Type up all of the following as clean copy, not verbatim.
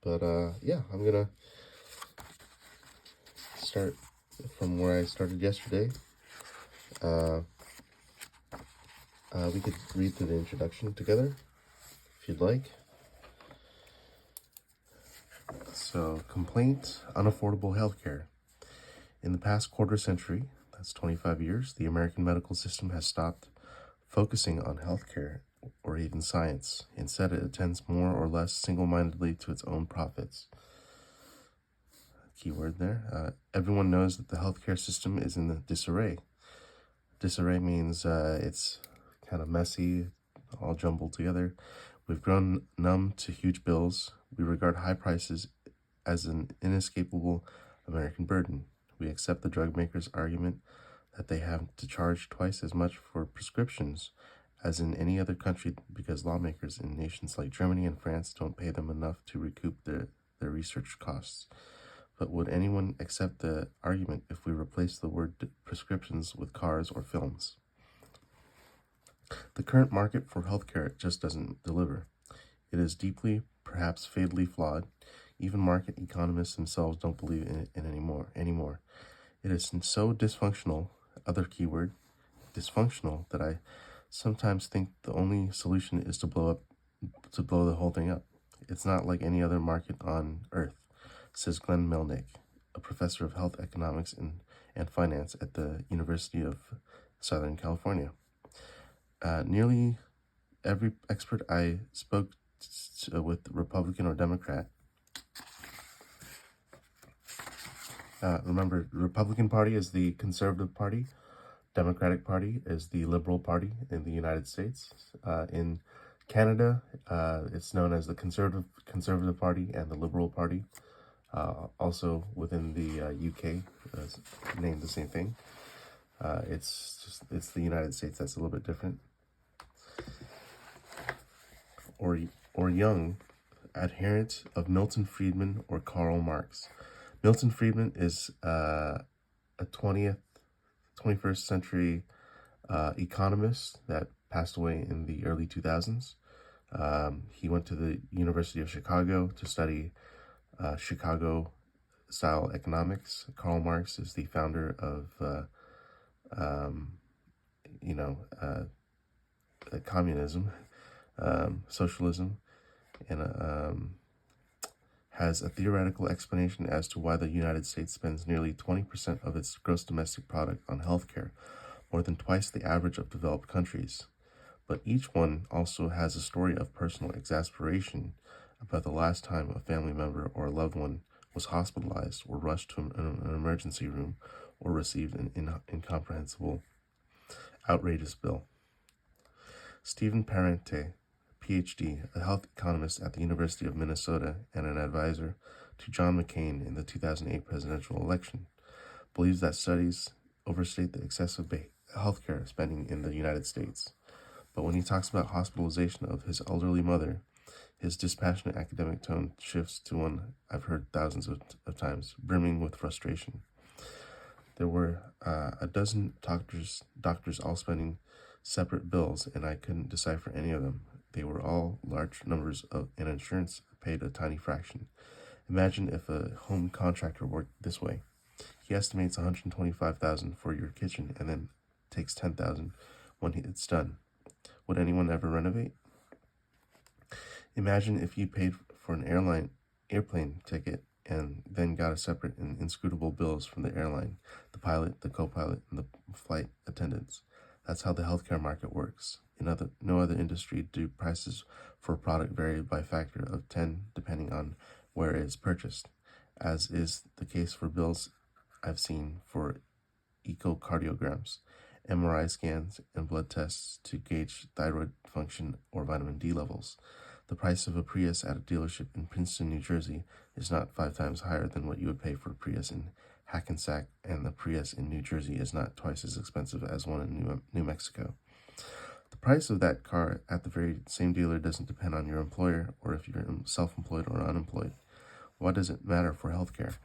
But yeah, I'm gonna start from where I started yesterday. Uh, we could read through the introduction together if you'd like. So, complaint, unaffordable healthcare. In the past quarter century, that's 25 years, the American medical system has stopped focusing on healthcare or even science. Instead, it attends more or less single-mindedly to its own profits. Keyword there. Everyone knows that the healthcare system is in the disarray. Disarray means it's kind of messy, all jumbled together. We've grown numb to huge bills. We regard high prices as an inescapable American burden. We accept the drug makers' argument that they have to charge twice as much for prescriptions as in any other country because lawmakers in nations like Germany and France don't pay them enough to recoup their research costs. But would anyone accept the argument if we replace the word prescriptions with cars or films? The current market for healthcare just doesn't deliver. It is deeply, perhaps fatally flawed. Even market economists themselves don't believe in it anymore. It is so dysfunctional, other keyword, dysfunctional, that I sometimes think the only solution is to blow the whole thing up. It's not like any other market on earth, says Glenn Melnick, a professor of health economics and finance at the University of Southern California. Nearly every expert I spoke with, Republican or Democrat, remember, the Republican Party is the conservative party, Democratic Party is the liberal party in the United States. In Canada, it's known as the Conservative Party and the Liberal Party. Also within the UK, named the same thing. It's the United States that's a little bit different. Or young, adherent of Milton Friedman or Karl Marx. Milton Friedman is a 21st century economist that passed away in the early 2000s. He went to the University of Chicago to study Chicago-style economics. Karl Marx is the founder of, communism, socialism, and has a theoretical explanation as to why the United States spends nearly 20% of its gross domestic product on healthcare, more than twice the average of developed countries. But each one also has a story of personal exasperation about the last time a family member or a loved one was hospitalized or rushed to an emergency room or received an incomprehensible, outrageous bill. Stephen Parente, PhD, a health economist at the University of Minnesota and an advisor to John McCain in the 2008 presidential election, believes that studies overstate the excessive healthcare spending in the United States. But when he talks about hospitalization of his elderly mother, his dispassionate academic tone shifts to one I've heard thousands of times, brimming with frustration. There were a dozen doctors all spending separate bills, and I couldn't decipher any of them. They were all large numbers and insurance paid a tiny fraction. Imagine if a home contractor worked this way. He estimates $125,000 for your kitchen and then takes $10,000 when it's done. Would anyone ever renovate? Imagine if you paid for an airplane ticket and then got a separate and inscrutable bills from the airline, the pilot, the co-pilot, and the flight attendants. That's how the healthcare market works. In no other industry do prices for a product vary by a factor of 10 depending on where it is purchased, as is the case for bills I've seen for echocardiograms, MRI scans, and blood tests to gauge thyroid function or vitamin D levels. The price of a Prius at a dealership in Princeton, New Jersey is not 5 times higher than what you would pay for a Prius in Hackensack, and the Prius in New Jersey is not twice as expensive as one in New Mexico. The price of that car at the very same dealer doesn't depend on your employer or if you're self-employed or unemployed. Why does it matter for healthcare?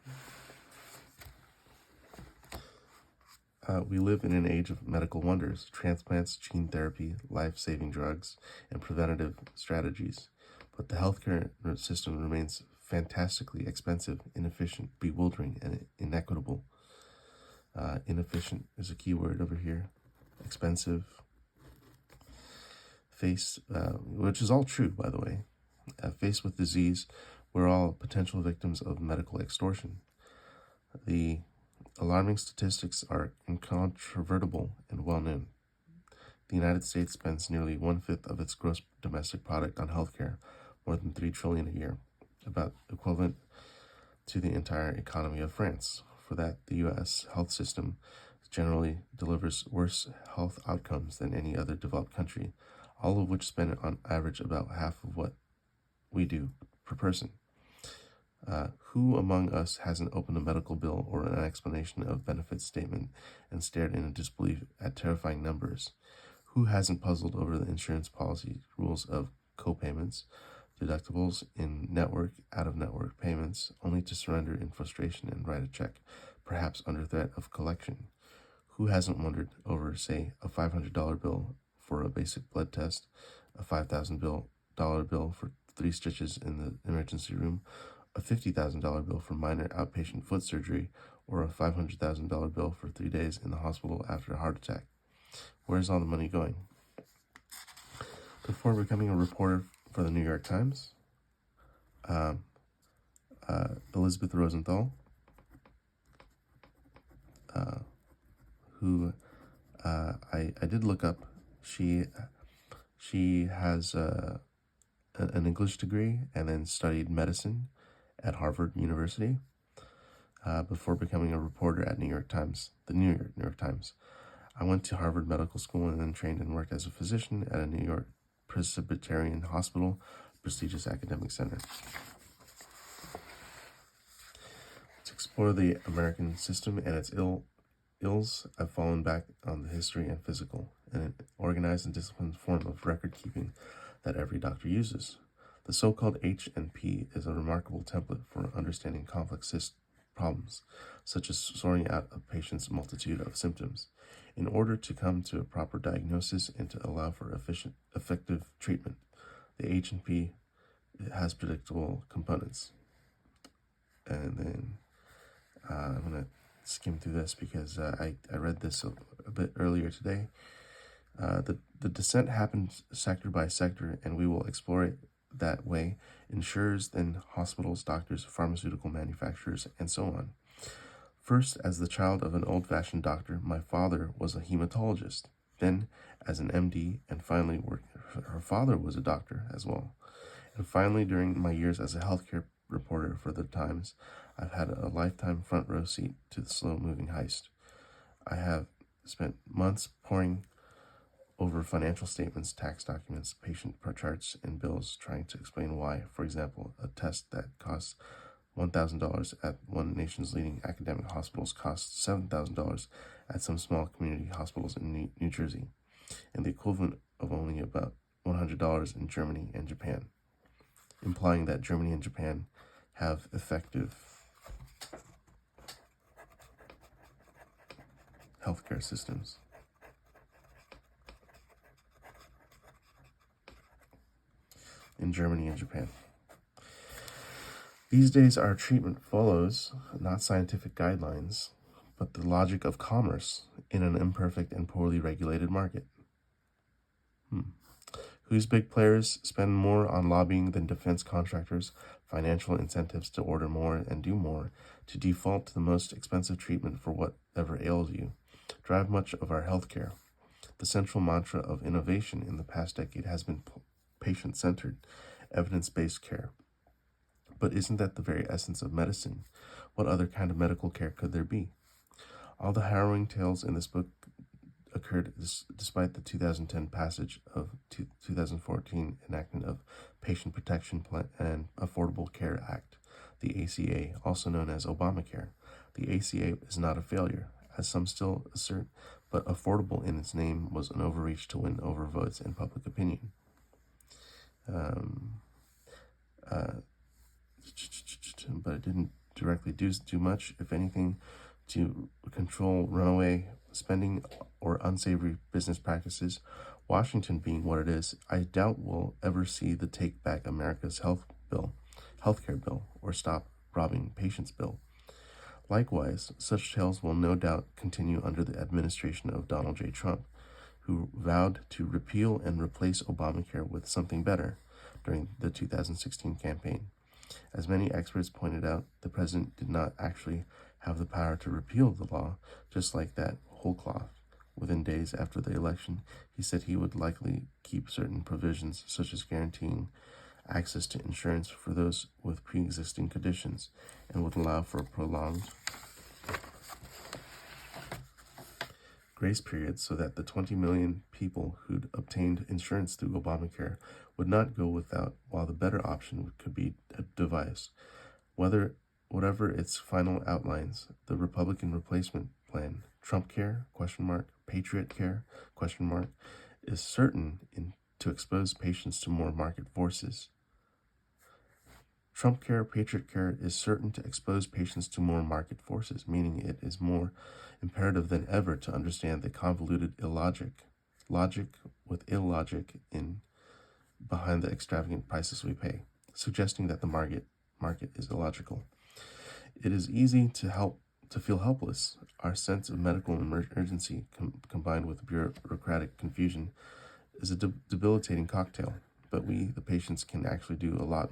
We live in an age of medical wonders, transplants, gene therapy, life-saving drugs, and preventative strategies. but the healthcare system remains fantastically expensive, inefficient, bewildering, and inequitable. Inefficient is a key word over here. Expensive. Which is all true, by the way. Faced with disease, we're all potential victims of medical extortion. The alarming statistics are incontrovertible and well known. The United States spends nearly 1/5 of its gross domestic product on healthcare, more than $3 trillion a year, about equivalent to the entire economy of France. For that, the U.S. health system generally delivers worse health outcomes than any other developed country, all of which spend on average about half of what we do per person. Who among us hasn't opened a medical bill or an explanation of benefits statement and stared in disbelief at terrifying numbers? Who hasn't puzzled over the insurance policy rules of co-payments, deductibles, in-network, out-of-network payments, only to surrender in frustration and write a check, perhaps under threat of collection? Who hasn't wondered over, say, a $500 bill for a basic blood test, a $5,000 bill for 3 stitches in the emergency room, a $50,000 bill for minor outpatient foot surgery, or a $500,000 bill for 3 days in the hospital after a heart attack? Where's all the money going? Before becoming a reporter for the New York Times, Elizabeth Rosenthal, who I did look up. She has an English degree and then studied medicine at Harvard University before becoming a reporter at the New York Times. I went to Harvard Medical School and then trained and worked as a physician at a New York Presbyterian Hospital, prestigious academic center. To explore the American system and its ills, I've fallen back on the history and physical, and an organized and disciplined form of record keeping that every doctor uses. The so-called H&P is a remarkable template for understanding complex problems, such as sorting out a patient's multitude of symptoms, in order to come to a proper diagnosis and to allow for effective treatment. The H&P has predictable components. And then I'm going to skim through this because I read this a bit earlier today. The descent happens sector by sector, and we will explore it that way. Insurers, then hospitals, doctors, pharmaceutical manufacturers, and so on. First, as the child of an old-fashioned doctor, my father was a hematologist. Then, as an MD, and finally, her father was a doctor as well. And finally, during my years as a healthcare reporter for the Times, I've had a lifetime front row seat to the slow-moving heist. I have spent months poring over financial statements, tax documents, patient charts, and bills, trying to explain why, for example, a test that costs $1,000 at one nation's leading academic hospitals costs $7,000 at some small community hospitals in New Jersey, and the equivalent of only about $100 in Germany and Japan, implying that Germany and Japan have effective healthcare systems. In Germany and Japan. These days, our treatment follows not scientific guidelines, but the logic of commerce in an imperfect and poorly regulated market. Whose big players spend more on lobbying than defense contractors, financial incentives to order more and do more, to default to the most expensive treatment for whatever ails you, drive much of our healthcare. The central mantra of innovation in the past decade has been patient-centered, evidence-based care. But isn't that the very essence of medicine? What other kind of medical care could there be? All the harrowing tales in this book occurred despite the 2010 passage of 2014 enactment of Patient Protection Plan and Affordable Care Act, the ACA, also known as Obamacare. The ACA is not a failure, as some still assert, but affordable in its name was an overreach to win over votes in public opinion. But it didn't directly do much, if anything, to control runaway spending or unsavory business practices, Washington being what it is, I doubt we'll ever see the Take Back America's healthcare bill, or Stop Robbing Patients bill. Likewise, such tales will no doubt continue under the administration of Donald J. Trump, who vowed to repeal and replace Obamacare with something better during the 2016 campaign. As many experts pointed out, the president did not actually have the power to repeal the law, just like that, whole cloth. Within days after the election, he said he would likely keep certain provisions, such as guaranteeing access to insurance for those with pre-existing conditions, and would allow for a prolonged grace period so that the 20 million people who'd obtained insurance through Obamacare would not go without, while the better option could be devised. Whatever its final outlines, the Republican replacement plan, Trump Care, Patriot Care, is certain to expose patients to more market forces. Trump Care, Patriot Care is certain to expose patients to more market forces, meaning it is more imperative than ever to understand the convoluted logic with illogic behind the extravagant prices we pay, suggesting that the market is illogical. It is easy to feel helpless. Our sense of medical emergency combined with bureaucratic confusion is a debilitating cocktail, but we, the patients, can actually do a lot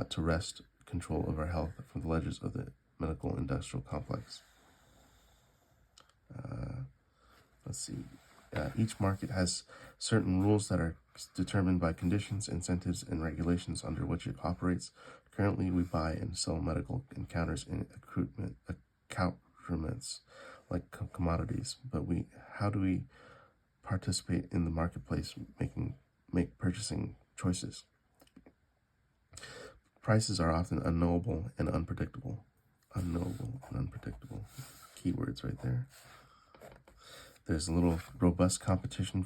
to wrest control of our health from the ledgers of the medical industrial complex. Let's see. Each market has certain rules that are determined by conditions, incentives, and regulations under which it operates. Currently, we buy and sell medical encounters and accoutrements like commodities, but how do we participate in the marketplace, make purchasing choices? Prices are often unknowable and unpredictable. Keywords right there. There's little robust competition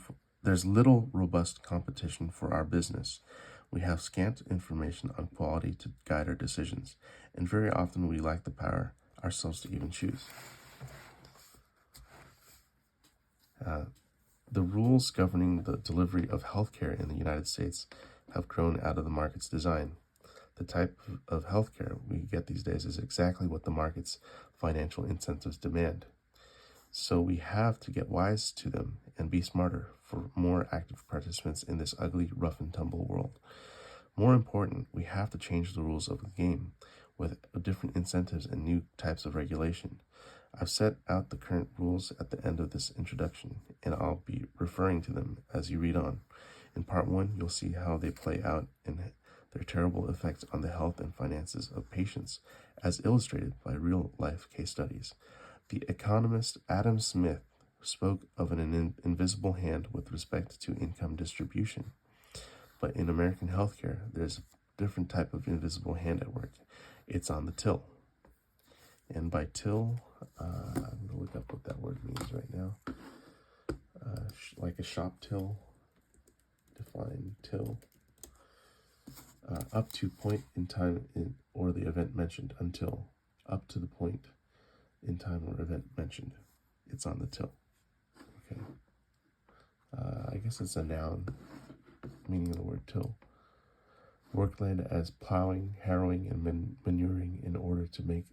for our business. We have scant information on quality to guide our decisions, and very often we lack the power ourselves to even choose. The rules governing the delivery of healthcare in the United States have grown out of the market's design. The type of healthcare we get these days is exactly what the market's financial incentives demand. So we have to get wise to them and be smarter for more active participants in this ugly, rough and tumble world. More important, we have to change the rules of the game with different incentives and new types of regulation. I've set out the current rules at the end of this introduction, and I'll be referring to them as you read on. In part 1, you'll see how they play out and their terrible effects on the health and finances of patients, as illustrated by real-life case studies. The economist Adam Smith spoke of an invisible hand with respect to income distribution. But in American healthcare, there's a different type of invisible hand at work. It's on the till. And by till, I'm going to look up what that word means right now. Like a shop till, define till. Up to point in time or the event mentioned, until. Up to the point in time or event mentioned. It's on the till. Okay. I guess it's a noun, meaning of the word till. Work land as plowing, harrowing, and manuring in order to make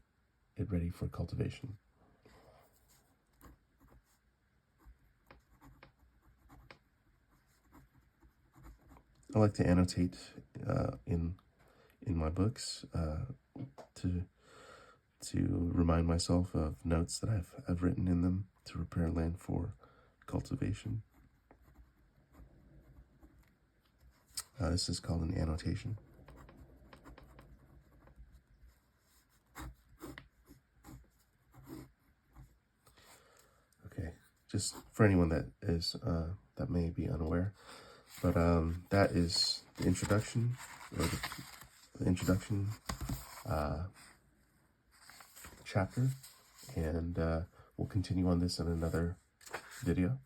it ready for cultivation. I like to annotate in my books to remind myself of notes that I've written in them to prepare land for cultivation. This is called an annotation. Okay, just for anyone that is that may be unaware, but that is the introduction, or the introduction chapter, and we'll continue on this in another video.